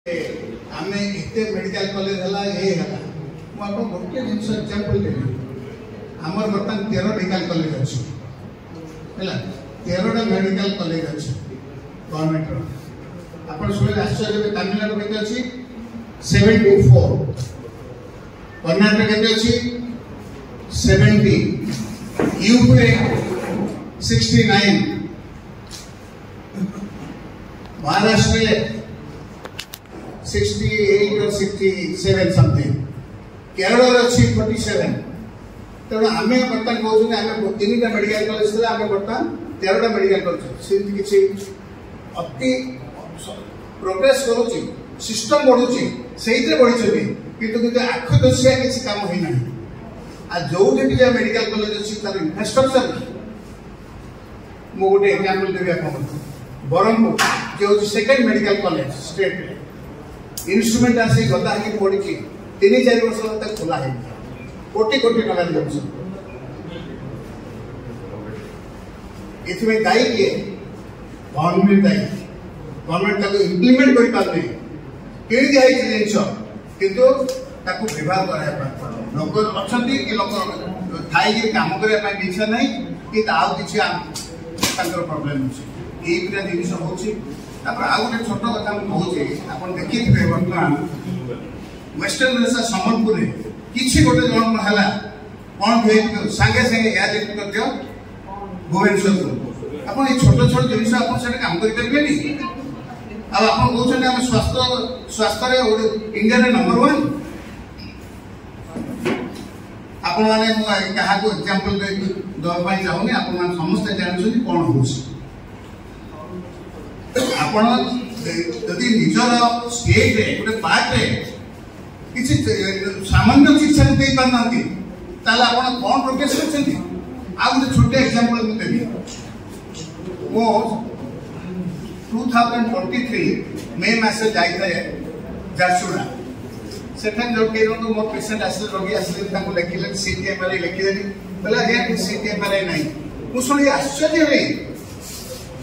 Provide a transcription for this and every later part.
आमे इते medical college हला ये हला मो आपन गोटे जिंस एग्जांपल देबी हमर बर्तन 13 मेडिकल कॉलेज अछि हला 13 टा मेडिकल कॉलेज अछि गवर्नमेंट रो आपन सुले आश्चर्य में तमिलनाडु केते अछि 74 कर्नाटक केते अछि 70 UP 69 Maharashtra 68 or 67 something Kerala अच्छी 47 तेणु आम बर्तमान कहते आम 3टा मेडिकल कॉलेज थे आम बर्तमान 13टा मेडिकल कॉलेज से किसी अति प्रोग्रेस करुच्ची सिस्टम बढ़ुची से बढ़ी किंतु आख दर्शिया किसी काम होना आ जो भी मेडिकल कॉलेज अच्छी तार इन्फ्रास्ट्रक्चर मुझे गोटे एग्जांपल देवी आप बरहमपुर जो हूँ second medical college state instrument आसी गदा ही पड़ी 3-4 वर्ष तक खोला है कोटी कोटी टका दिवस इतने दायी किए गवर्नमेंट दायी गवर्नमेंट ताको इंप्लीमेंट कर पारे केड़ी दिया जिनिस किंतु ताको व्यवहार करा लोक अच्छी कि लोक थाई काम करने इच्छा नहीं कि आउ किसी प्रोब्लेम अच्छे ये जिनिस होची आउ गोटे छोट कथा मुझे आप देखिए बर्तमान वेस्टर्न रेसा सम्बलपुर किसी गोटे जन है कौन सांगे सांगे एयर लिफ्ट कर दियो भुवनेश्वर आप छोट छोट जिन आप काम करेंगे आप स्वास्थ्य इंडिया नंबर 1 आपण मैंने क्या एग्जांपल देवाई चाहूनी आप समस्ते जानते कौन हो आपण यदि निजर स्टेट रे गोटे पार्ट रे किसी सामान्य चिकित्सा दे पारना ताले आपण कौन प्रोग्रेस करछन्ती आ गोटे छोटे एग्जांपल मु देबी वो 2023 मे मासे जाइता है झारसुगुड़ा सेठन जो के रो मो पेशेंट आसे रोगी आसे ताको लेखिले सीटीएमआरआई लेखिले बोला ये सीटीएमआरआई नहीं मु सुनी आश्चर्य है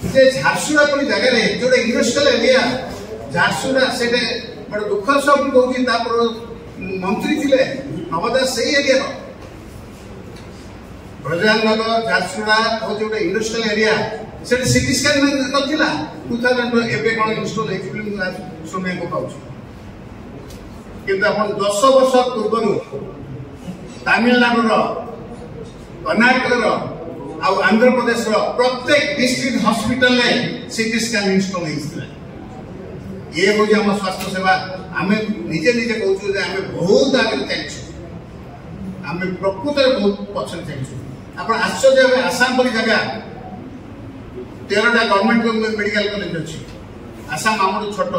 जे झारसुगुड़ा परी जगह रे जोडे इंडस्ट्रियल एरिया झारसुगुड़ा सेटे बड़ दुख सब कहूँ तापर मंत्री थिले नवदास से एरिया ब्रजनगर झारसुगुड़ा हो जोडे इंडस्ट्रियल एरिया सेटे सिटी स्कैन करथिला 2000 एबे कोन इंस्टॉल हेथिले सुने को पाउछ किंतु अपन 10 वर्ष पूर्व तमिलनाडु रो कर्नाटक रो आंध्र प्रदेश प्रत्येक डिस्ट्रिक्ट हॉस्पिटल में सीटी स्कैन इंस्टॉल होता ये हूँ आम स्वास्थ्य सेवा आम निजे निजे कहूँ आम बहुत आगे चलु आम प्रकृत बहुत पछरे चलु आप आश्चर्य हे आसाम परी जगह 13टा गवर्नमेंट मेडिकल कॉलेज अच्छी आसाम आम छोट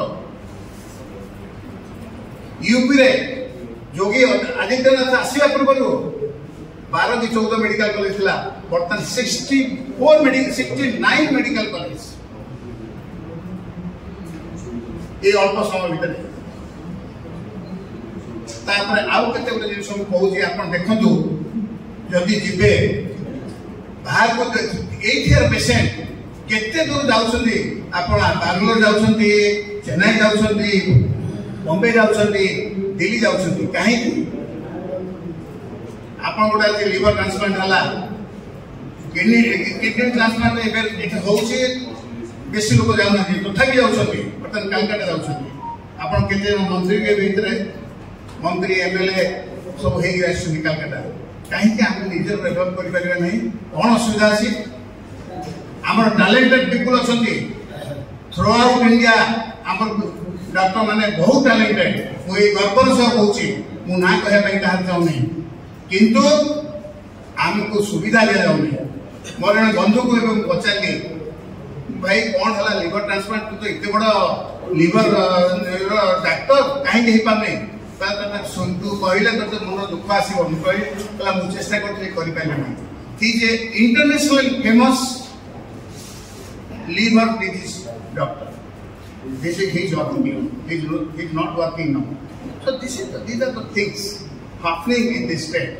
यूपी रे योगी आदित्यनाथ आसवा पूर्व 12 की 14 मेडिकल कॉलेज था बर्तमान 69 मेडिकल कॉलेज ये अल्प समय भितर आउ केते गोटे जिनिस कहूँ आप देखु जदि जीवे बाहर को एथियर पेशेंट केते दूर जाउछन्ती आपण बांग्लोर जाउछन्ती चेन्नई जाउछन्ती बॉम्बे जाउछन्ती दिल्ली जाउछन्ती काहे आपन गोटे लिवर ट्रांसप्लांट हला किडनी ट्रांसप्लांट एबे होउची बेसी लोक जाउना तथापि जाउछन्ती बर्तन कलकत्ता जाउछन्ती आपन केते मंत्री के भीतर मंत्री एमएलए सब हेई आछन्ती कलकत्ता काहे कि हम निजर डेवलप करि परिबा नहीं कोन असुविधा अछि हमर टैलेंटेड पीपल अछन्ती थ्रू आउट इंडिया हमर डॉक्टर माने बहुत टैलेंटेड मुई गर्वर सह कहूची मु ना कहे पई ताहार चाहू नहीं किंतु आमको सुविधा दिया जाऊनी मोर जन बंधु को पचारि भाई कौन है लिवर ट्रांसप्लांट तू तो इतने बड़ लिवर डाक्टर कहीं पारे तू कहले तो मन दुख आसो मुझे चेष्टा कर international famous liver disease doctor this is his working he's not working now so these are the things happening in this state.